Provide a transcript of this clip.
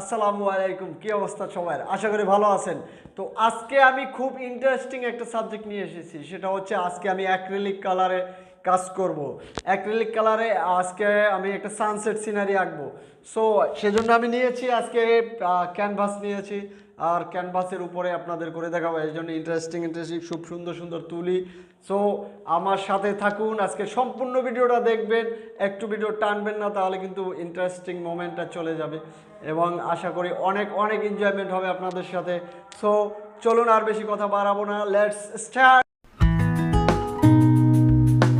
আসসালামু আলাইকুম, কি অবস্থা সবার? আশা করি ভালো আছেন। তো আজকে আমি খুব ইন্টারেস্টিং একটা সাবজেক্ট নিয়ে এসেছি, সেটা হচ্ছে আজকে আমি অ্যাক্রিলিক কালারে কাজ করব। অ্যাক্রিলিক কালারে আজকে আমি একটা সানসেট সিনারি আঁকবো। সো সেজন্য আমি নিয়েছি আজকে ক্যানভাস নিয়েছি, আর ক্যানভাসের উপরে আপনাদের করে দেখাবো। এই জন্য ইন্টারেস্টিং খুব সুন্দর সুন্দর তুলি। সো আমার সাথে থাকুন, আজকে সম্পূর্ণ ভিডিওটা দেখবেন, একটু ভিডিও টানবেন না, তাহলে কিন্তু ইন্টারেস্টিং মোমেন্টটা চলে যাবে এবং আশা করি অনেক অনেক এনজয়মেন্ট হবে আপনাদের সাথে। সো চলুন, আর বেশি কথা বাড়াবো না, লেটস স্টার্ট।